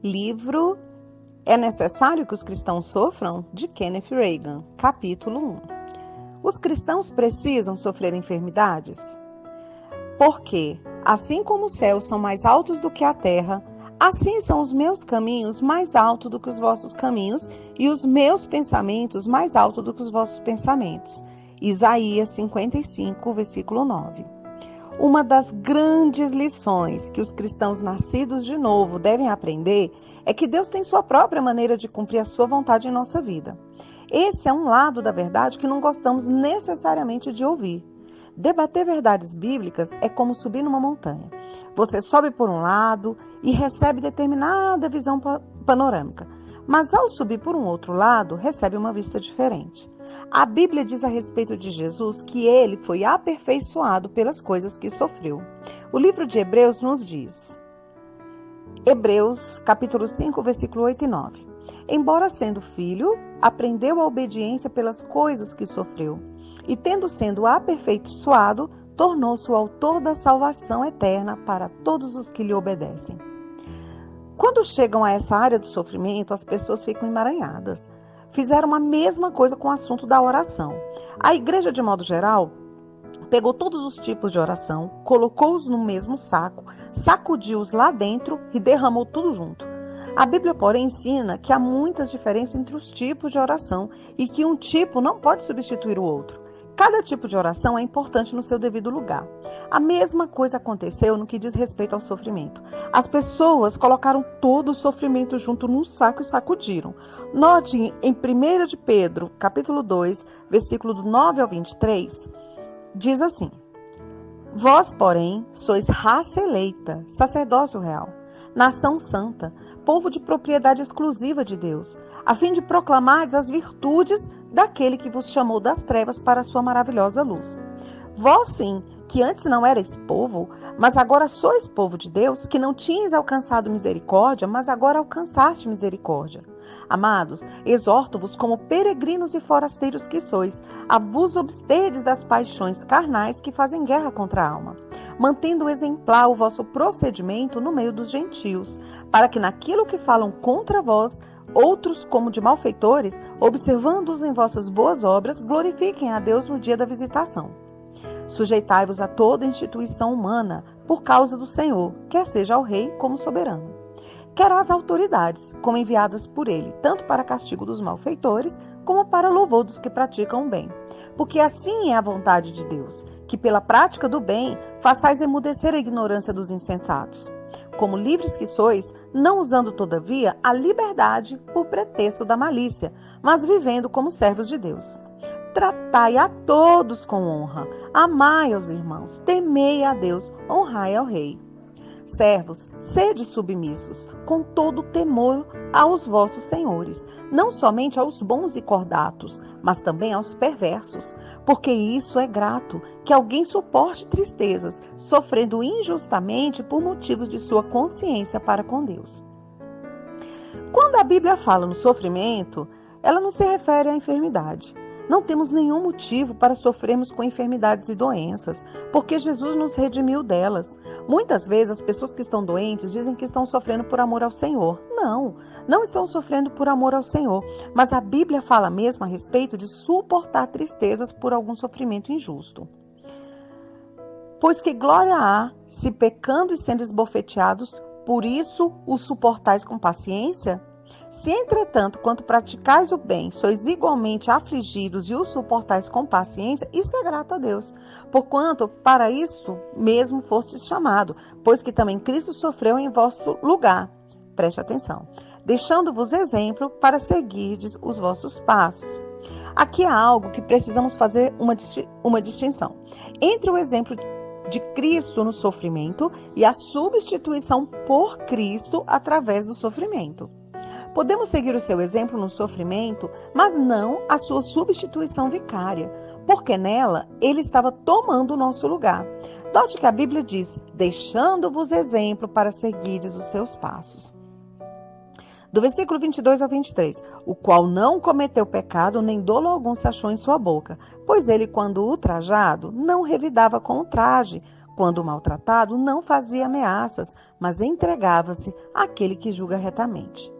Livro É Necessário que os Cristãos Sofram? De Kenneth Reagan, capítulo 1. Os cristãos precisam sofrer enfermidades? Porque, assim como os céus são mais altos do que a terra, assim são os meus caminhos mais altos do que os vossos caminhos, e os meus pensamentos mais altos do que os vossos pensamentos. Isaías 55, versículo 9. Uma das grandes lições que os cristãos nascidos de novo devem aprender é que Deus tem sua própria maneira de cumprir a sua vontade em nossa vida. Esse é um lado da verdade que não gostamos necessariamente de ouvir. Debater verdades bíblicas é como subir numa montanha. Você sobe por um lado e recebe determinada visão panorâmica, mas ao subir por um outro lado, recebe uma vista diferente. A Bíblia diz a respeito de Jesus que ele foi aperfeiçoado pelas coisas que sofreu. O livro de Hebreus nos diz, Hebreus capítulo 5, versículo 8 e 9. Embora sendo filho, aprendeu a obediência pelas coisas que sofreu, e tendo sido aperfeiçoado, tornou-se o autor da salvação eterna para todos os que lhe obedecem. Quando chegam a essa área do sofrimento, as pessoas ficam emaranhadas. Fizeram a mesma coisa com o assunto da oração. A igreja, de modo geral, pegou todos os tipos de oração, colocou-os no mesmo saco, sacudiu-os lá dentro e derramou tudo junto. A Bíblia, porém, ensina que há muitas diferenças entre os tipos de oração e que um tipo não pode substituir o outro. Cada tipo de oração é importante no seu devido lugar. A mesma coisa aconteceu no que diz respeito ao sofrimento. As pessoas colocaram todo o sofrimento junto num saco e sacudiram. Note em 1 de Pedro, capítulo 2, versículo do 9 ao 23, diz assim: Vós, porém, sois raça eleita, sacerdócio real, nação santa, povo de propriedade exclusiva de Deus, a fim de proclamardes as virtudes daquele que vos chamou das trevas para a sua maravilhosa luz. Vós sim, que antes não erais povo, mas agora sois povo de Deus, que não tinhas alcançado misericórdia, mas agora alcançaste misericórdia. Amados, exorto-vos como peregrinos e forasteiros que sois, a vos absterdes das paixões carnais que fazem guerra contra a alma, mantendo exemplar o vosso procedimento no meio dos gentios, para que naquilo que falam contra vós, outros, como de malfeitores, observando-os em vossas boas obras, glorifiquem a Deus no dia da visitação. Sujeitai-vos a toda instituição humana, por causa do Senhor, quer seja ao rei como soberano, quer às autoridades, como enviadas por ele, tanto para castigo dos malfeitores, como para louvor dos que praticam o bem. Porque assim é a vontade de Deus, que pela prática do bem façais emudecer a ignorância dos insensatos. Como livres que sois, não usando todavia a liberdade por pretexto da malícia, mas vivendo como servos de Deus. Tratai a todos com honra, amai aos irmãos, temei a Deus, honrai ao rei. Servos, sede submissos, com todo temor aos vossos senhores, não somente aos bons e cordatos, mas também aos perversos, porque isso é grato, que alguém suporte tristezas, sofrendo injustamente por motivos de sua consciência para com Deus. Quando a Bíblia fala no sofrimento, ela não se refere à enfermidade. Não temos nenhum motivo para sofrermos com enfermidades e doenças, porque Jesus nos redimiu delas. Muitas vezes as pessoas que estão doentes dizem que estão sofrendo por amor ao Senhor. Não estão sofrendo por amor ao Senhor, mas a Bíblia fala mesmo a respeito de suportar tristezas por algum sofrimento injusto. Pois que glória há, se pecando e sendo esbofeteados, por isso os suportais com paciência? Se, entretanto, quanto praticais o bem, sois igualmente afligidos e o suportais com paciência, isso é grato a Deus. Porquanto, para isso mesmo fostes chamado, pois que também Cristo sofreu em vosso lugar. Preste atenção. Deixando-vos exemplo para seguirdes os vossos passos. Aqui há algo que precisamos fazer uma distinção entre o exemplo de Cristo no sofrimento e a substituição por Cristo através do sofrimento. Podemos seguir o seu exemplo no sofrimento, mas não a sua substituição vicária, porque nela ele estava tomando o nosso lugar. Note que a Bíblia diz, deixando-vos exemplo para seguires os seus passos. Do versículo 22 ao 23, o qual não cometeu pecado, nem dolo algum se achou em sua boca, pois ele, quando ultrajado, não revidava com o traje, Quando maltratado, não fazia ameaças, mas entregava-se àquele que julga retamente.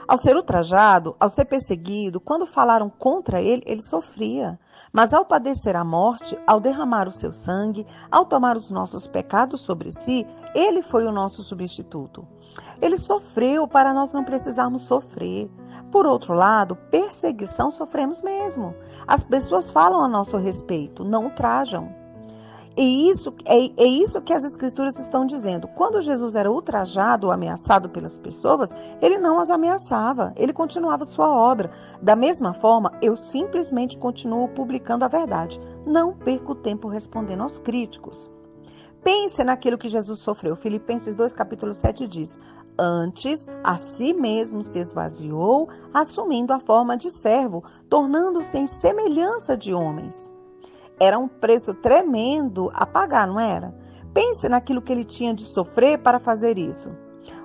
Ao ser ultrajado, ao ser perseguido, quando falaram contra ele, ele sofria. Mas ao padecer a morte, ao derramar o seu sangue, ao tomar os nossos pecados sobre si, ele foi o nosso substituto. Ele sofreu para nós não precisarmos sofrer. Por outro lado, perseguição sofremos mesmo. As pessoas falam a nosso respeito, não ultrajam. E isso que as Escrituras estão dizendo. Quando Jesus era ultrajado ou ameaçado pelas pessoas, ele não as ameaçava, ele continuava sua obra. Da mesma forma, eu simplesmente continuo publicando a verdade. Não perco tempo respondendo aos críticos. Pense naquilo que Jesus sofreu. Filipenses 2, capítulo 7 diz: antes, a si mesmo se esvaziou, assumindo a forma de servo, tornando-se em semelhança de homens. Era um preço tremendo a pagar, não era? Pense naquilo que ele tinha de sofrer para fazer isso.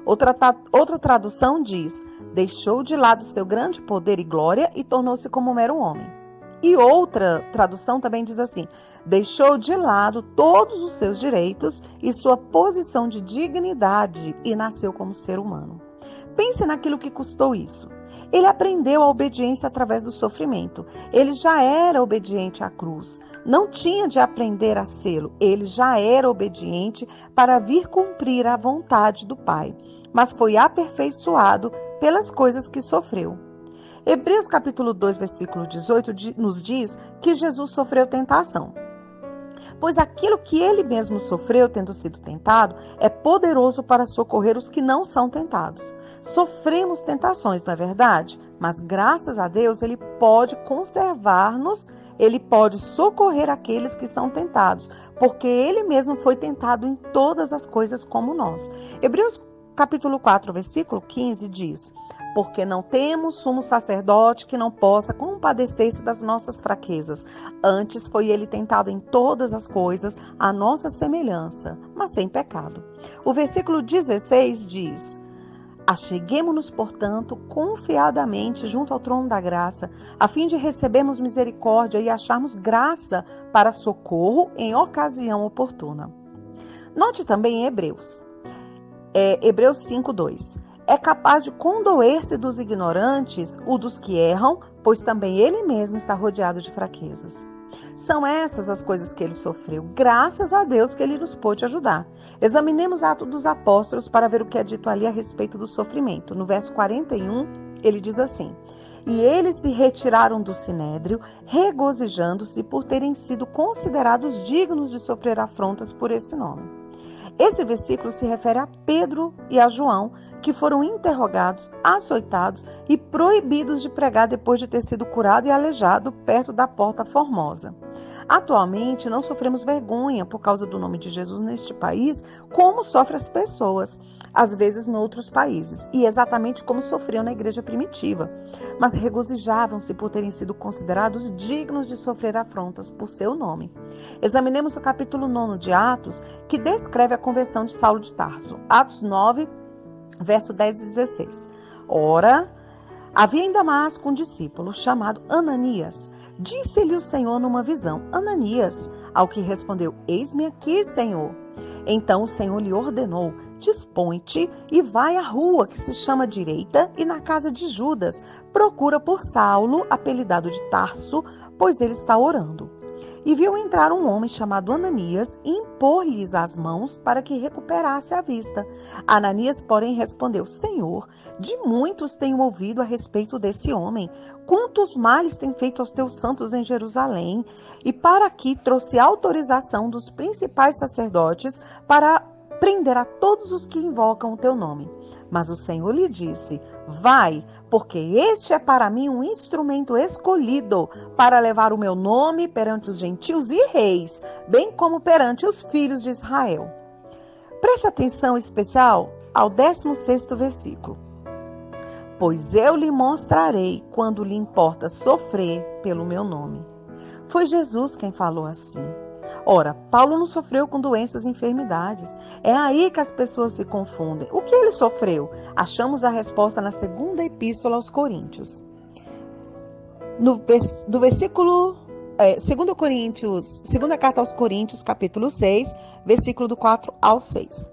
Outra tradução diz: deixou de lado seu grande poder e glória e tornou-se como um mero homem. E outra tradução também diz assim: deixou de lado todos os seus direitos e sua posição de dignidade e nasceu como ser humano. Pense naquilo que custou isso. Ele aprendeu a obediência através do sofrimento. Ele já era obediente à cruz. Não tinha de aprender a sê-lo. Ele já era obediente para vir cumprir a vontade do Pai. Mas foi aperfeiçoado pelas coisas que sofreu. Hebreus capítulo 2, versículo 18 nos diz que Jesus sofreu tentação. Pois aquilo que ele mesmo sofreu tendo sido tentado é poderoso para socorrer os que não são tentados. Sofremos tentações, não é verdade? Mas graças a Deus ele pode conservar-nos, ele pode socorrer aqueles que são tentados, porque ele mesmo foi tentado em todas as coisas como nós. Hebreus capítulo 4, versículo 15 diz: porque não temos sumo sacerdote que não possa compadecer-se das nossas fraquezas. Antes foi ele tentado em todas as coisas, à nossa semelhança, mas sem pecado. O versículo 16 diz: acheguemo-nos, portanto, confiadamente junto ao trono da graça, a fim de recebermos misericórdia e acharmos graça para socorro em ocasião oportuna. Note também em Hebreus 5:2. É capaz de condoer-se dos ignorantes, o dos que erram, pois também ele mesmo está rodeado de fraquezas. São essas as coisas que ele sofreu, graças a Deus que ele nos pôde ajudar. Examinemos Atos dos Apóstolos para ver o que é dito ali a respeito do sofrimento. No verso 41, ele diz assim: e eles se retiraram do sinédrio, regozijando-se por terem sido considerados dignos de sofrer afrontas por esse nome. Esse versículo se refere a Pedro e a João, que foram interrogados, açoitados e proibidos de pregar depois de ter sido curado e aleijado perto da Porta Formosa. Atualmente, não sofremos vergonha por causa do nome de Jesus neste país, como sofrem as pessoas, às vezes, em outros países, e exatamente como sofriam na igreja primitiva. Mas regozijavam-se por terem sido considerados dignos de sofrer afrontas por seu nome. Examinemos o capítulo 9 de Atos, que descreve a conversão de Saulo de Tarso. Atos 9, verso 10 e 16. Ora, havia em Damasco um discípulo chamado Ananias. Disse-lhe o Senhor numa visão: Ananias. Ao que respondeu: eis-me aqui, Senhor. Então o Senhor lhe ordenou: dispõe-te e vai à rua que se chama Direita e na casa de Judas. Procura por Saulo, apelidado de Tarso, pois ele está orando. E viu entrar um homem chamado Ananias e impor-lhes as mãos para que recuperasse a vista. Ananias, porém, respondeu: Senhor, de muitos tenho ouvido a respeito desse homem. Quantos males tem feito aos teus santos em Jerusalém? E para aqui trouxe autorização dos principais sacerdotes para prender a todos os que invocam o teu nome. Mas o Senhor lhe disse: vai, porque este é para mim um instrumento escolhido para levar o meu nome perante os gentios e reis, bem como perante os filhos de Israel. Preste atenção especial ao 16º versículo. Pois eu lhe mostrarei quando lhe importa sofrer pelo meu nome. Foi Jesus quem falou assim. Ora, Paulo não sofreu com doenças e enfermidades. É aí que as pessoas se confundem. O que ele sofreu? Achamos a resposta na segunda epístola aos Coríntios. Do versículo segunda carta aos Coríntios, capítulo 6, versículo do 4 ao 6.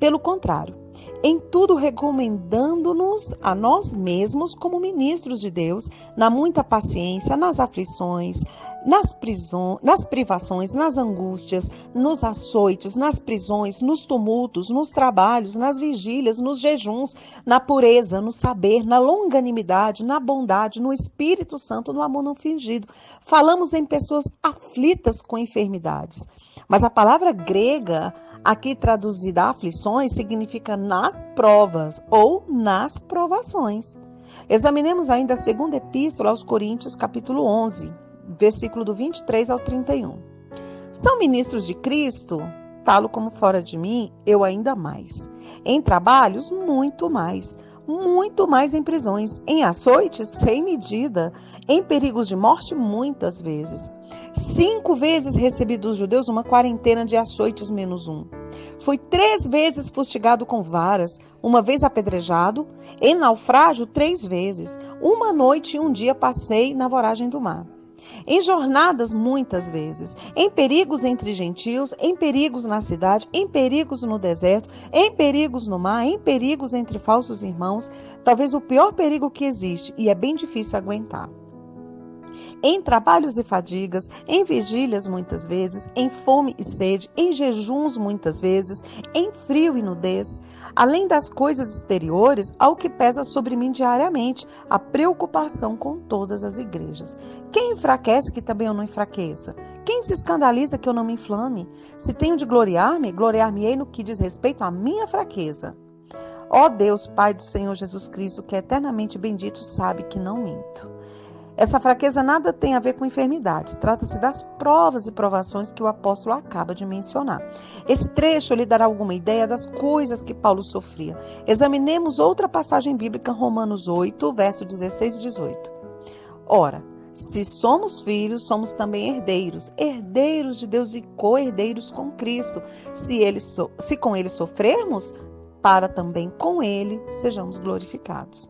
Pelo contrário, em tudo recomendando-nos a nós mesmos como ministros de Deus, na muita paciência, nas aflições, nas privações, nas angústias, nos açoites, nas prisões, nos tumultos, nos trabalhos, nas vigílias, nos jejuns, na pureza, no saber, na longanimidade, na bondade, no Espírito Santo, no amor não fingido. Falamos em pessoas aflitas com enfermidades. Mas a palavra grega, aqui traduzida aflições, significa nas provas ou nas provações. Examinemos ainda a segunda epístola aos Coríntios, capítulo 11, versículo do 23 ao 31. São ministros de Cristo, talo como fora de mim, eu ainda mais. Em trabalhos, muito mais em prisões, em açoites, sem medida, em perigos de morte, muitas vezes. 5 vezes recebi dos judeus uma quarentena de açoites menos um. Fui 3 vezes fustigado com varas, 1 vez apedrejado, em naufrágio 3 vezes. 1 noite e 1 dia passei na voragem do mar. Em jornadas muitas vezes, em perigos entre gentios, em perigos na cidade, em perigos no deserto, em perigos no mar, em perigos entre falsos irmãos, talvez o pior perigo que existe e é bem difícil aguentar. Em trabalhos e fadigas, em vigílias muitas vezes, em fome e sede, em jejuns muitas vezes, em frio e nudez. Além das coisas exteriores, ao que pesa sobre mim diariamente, a preocupação com todas as igrejas. Quem enfraquece que também eu não enfraqueça? Quem se escandaliza que eu não me inflame? Se tenho de gloriar-me, gloriar-me-ei no que diz respeito à minha fraqueza. Ó Deus, Pai do Senhor Jesus Cristo, que é eternamente bendito, sabe que não minto. Essa fraqueza nada tem a ver com enfermidades. Trata-se das provas e provações que o apóstolo acaba de mencionar. Esse trecho lhe dará alguma ideia das coisas que Paulo sofria. Examinemos outra passagem bíblica, Romanos 8, verso 16 e 18. Ora, se somos filhos, somos também herdeiros, herdeiros de Deus e co-herdeiros com Cristo. Se com ele sofrermos, para também com ele sejamos glorificados.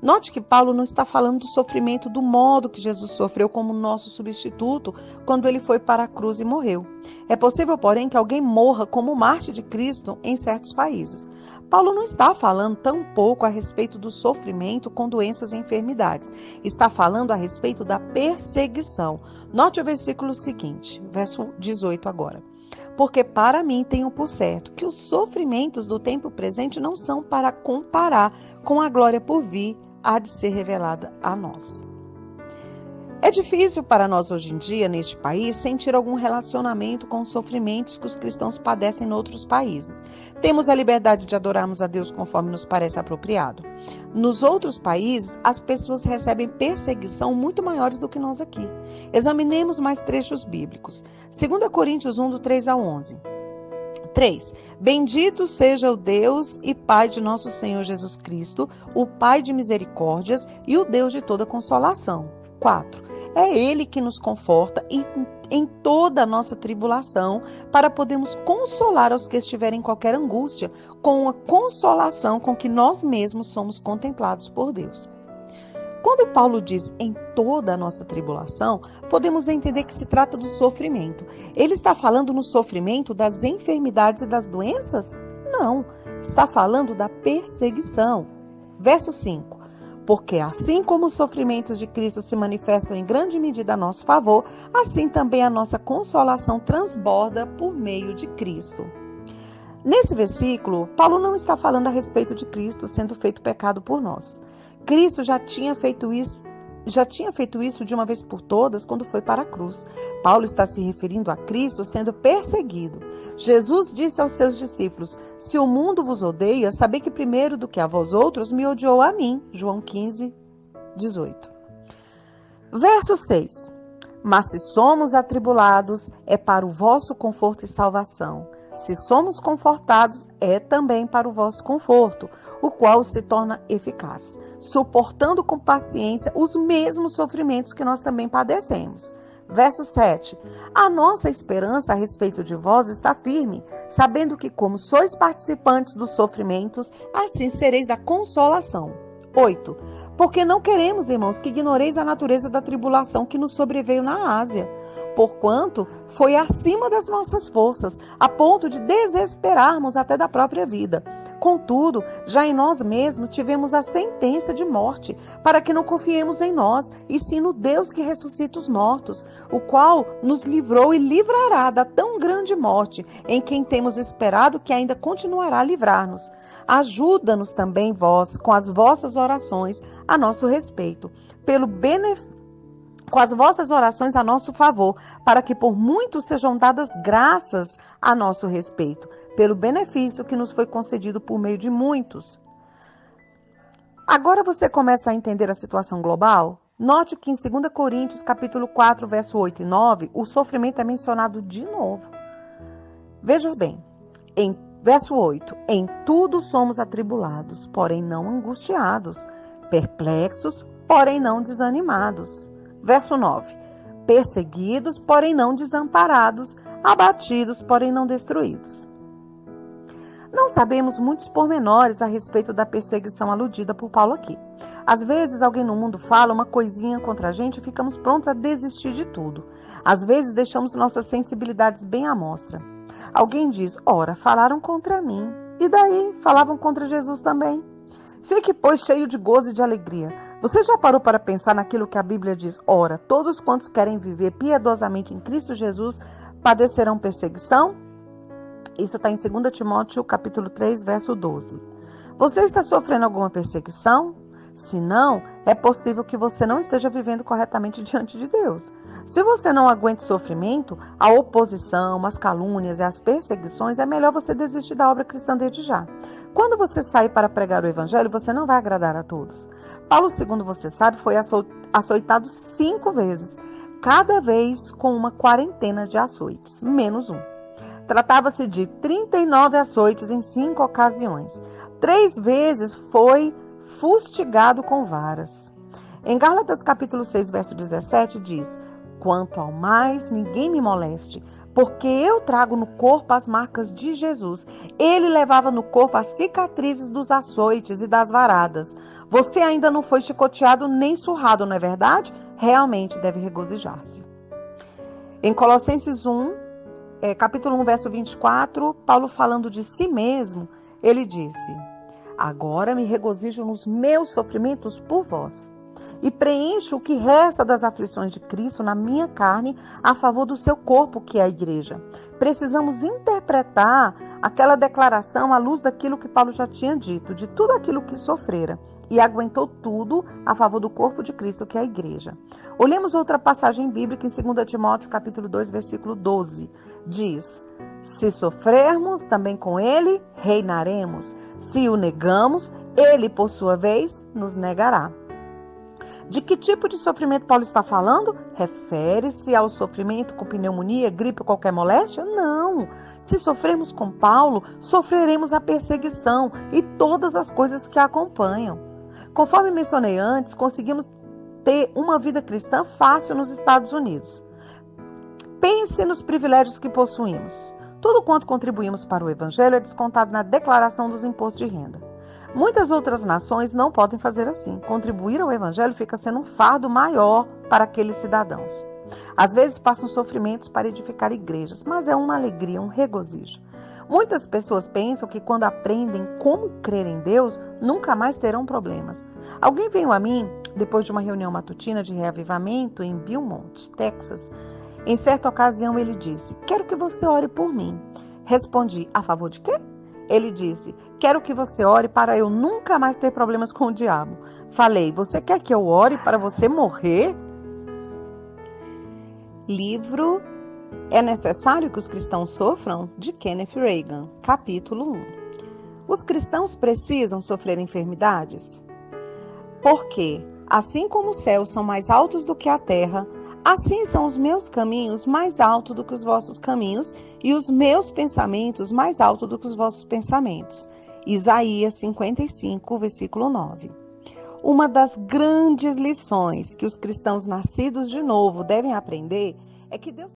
Note que Paulo não está falando do sofrimento do modo que Jesus sofreu como nosso substituto quando ele foi para a cruz e morreu. É possível, porém, que alguém morra como mártir de Cristo em certos países. Paulo não está falando tampouco a respeito do sofrimento com doenças e enfermidades. Está falando a respeito da perseguição. Note o versículo seguinte, verso 18 agora. Porque para mim tenho por certo que os sofrimentos do tempo presente não são para comparar com a glória por vir, há de ser revelada a nós. É difícil para nós hoje em dia, neste país, sentir algum relacionamento com os sofrimentos que os cristãos padecem em outros países. Temos a liberdade de adorarmos a Deus conforme nos parece apropriado. Nos outros países, as pessoas recebem perseguição muito maiores do que nós aqui. Examinemos mais trechos bíblicos. 2 Coríntios 1, do 3 ao 11. 3. Bendito seja o Deus e Pai de nosso Senhor Jesus Cristo, o Pai de misericórdias e o Deus de toda consolação. 4. É Ele que nos conforta em toda a nossa tribulação, para podermos consolar aos que estiverem em qualquer angústia, com a consolação com que nós mesmos somos contemplados por Deus. Quando Paulo diz em toda a nossa tribulação, podemos entender que se trata do sofrimento. Ele está falando no sofrimento das enfermidades e das doenças? Não, está falando da perseguição. Verso 5. Porque assim como os sofrimentos de Cristo se manifestam em grande medida a nosso favor, assim também a nossa consolação transborda por meio de Cristo. Nesse versículo, Paulo não está falando a respeito de Cristo sendo feito pecado por nós. Cristo já tinha feito isso de uma vez por todas quando foi para a cruz. Paulo está se referindo a Cristo sendo perseguido. Jesus disse aos seus discípulos: se o mundo vos odeia, sabei que primeiro do que a vós outros me odiou a mim. João 15, 18. Verso 6. Mas se somos atribulados, é para o vosso conforto e salvação. Se somos confortados, é também para o vosso conforto, o qual se torna eficaz, suportando com paciência os mesmos sofrimentos que nós também padecemos. Verso 7. A nossa esperança a respeito de vós está firme, sabendo que, como sois participantes dos sofrimentos, assim sereis da consolação. 8. Porque não queremos, irmãos, que ignoreis a natureza da tribulação que nos sobreveio na Ásia, porquanto foi acima das nossas forças, a ponto de desesperarmos até da própria vida. Contudo, já em nós mesmos tivemos a sentença de morte, para que não confiemos em nós, e sim no Deus que ressuscita os mortos, o qual nos livrou e livrará da tão grande morte, em quem temos esperado que ainda continuará a livrar-nos. Ajuda-nos também vós, com as vossas orações a nosso respeito, com as vossas orações a nosso favor, para que por muitos sejam dadas graças a nosso respeito, pelo benefício que nos foi concedido por meio de muitos. Agora você começa a entender a situação global? Note que em 2 Coríntios, capítulo 4, verso 8 e 9, o sofrimento é mencionado de novo. Veja bem, em verso 8, em tudo somos atribulados, porém não angustiados, perplexos, porém não desanimados. Verso 9, perseguidos, porém não desamparados, abatidos, porém não destruídos. Não sabemos muitos pormenores a respeito da perseguição aludida por Paulo aqui. Às vezes alguém no mundo fala uma coisinha contra a gente e ficamos prontos a desistir de tudo. Às vezes deixamos nossas sensibilidades bem à mostra. Alguém diz, ora, falaram contra mim. E daí? Falavam contra Jesus também. Fique, pois, cheio de gozo e de alegria. Você já parou para pensar naquilo que a Bíblia diz? Ora, todos quantos querem viver piedosamente em Cristo Jesus padecerão perseguição? Isso está em 2 Timóteo, capítulo 3, verso 12. Você está sofrendo alguma perseguição? Se não, é possível que você não esteja vivendo corretamente diante de Deus. Se você não aguenta o sofrimento, a oposição, as calúnias e as perseguições, é melhor você desistir da obra cristã desde já. Quando você sair para pregar o evangelho, você não vai agradar a todos. Paulo, segundo você sabe, foi açoitado 5 vezes, cada vez com uma quarentena de açoites, menos um. Tratava-se de 39 açoites em 5 ocasiões. 3 vezes foi fustigado com varas. Em Gálatas capítulo 6, verso 17, diz, quanto ao mais, ninguém me moleste, porque eu trago no corpo as marcas de Jesus. Ele levava no corpo as cicatrizes dos açoites e das varadas. Você ainda não foi chicoteado nem surrado, não é verdade? Realmente deve regozijar-se. Em Colossenses 1, capítulo 1, verso 24, Paulo falando de si mesmo, ele disse, agora me regozijo nos meus sofrimentos por vós e preencho o que resta das aflições de Cristo na minha carne a favor do seu corpo, que é a igreja. Precisamos interpretar aquela declaração à luz daquilo que Paulo já tinha dito, de tudo aquilo que sofrera, e aguentou tudo a favor do corpo de Cristo, que é a igreja. Olhemos outra passagem bíblica em 2 Timóteo, capítulo 2, versículo 12. Diz, se sofrermos, também com ele reinaremos. Se o negamos, ele, por sua vez, nos negará. De que tipo de sofrimento Paulo está falando? Refere-se ao sofrimento com pneumonia, gripe ou qualquer moléstia? Não. Se sofrermos com Paulo, sofreremos a perseguição e todas as coisas que a acompanham. Conforme mencionei antes, conseguimos ter uma vida cristã fácil nos Estados Unidos. Pense nos privilégios que possuímos. Tudo quanto contribuímos para o Evangelho é descontado na declaração dos impostos de renda. Muitas outras nações não podem fazer assim. Contribuir ao Evangelho fica sendo um fardo maior para aqueles cidadãos. Às vezes passam sofrimentos para edificar igrejas, mas é uma alegria, um regozijo. Muitas pessoas pensam que quando aprendem como crer em Deus, nunca mais terão problemas. Alguém veio a mim, depois de uma reunião matutina de reavivamento em Beaumont, Texas. Em certa ocasião ele disse, quero que você ore por mim. Respondi, a favor de quê? Ele disse, quero que você ore para eu nunca mais ter problemas com o diabo. Falei, você quer que eu ore para você morrer? Livro É Necessário que os Cristãos Sofram? De Kenneth Reagan, capítulo 1. Os cristãos precisam sofrer enfermidades? Porque, assim como os céus são mais altos do que a terra, assim são os meus caminhos mais altos do que os vossos caminhos, e os meus pensamentos mais altos do que os vossos pensamentos. Isaías 55, versículo 9. Uma das grandes lições que os cristãos nascidos de novo devem aprender é que Deus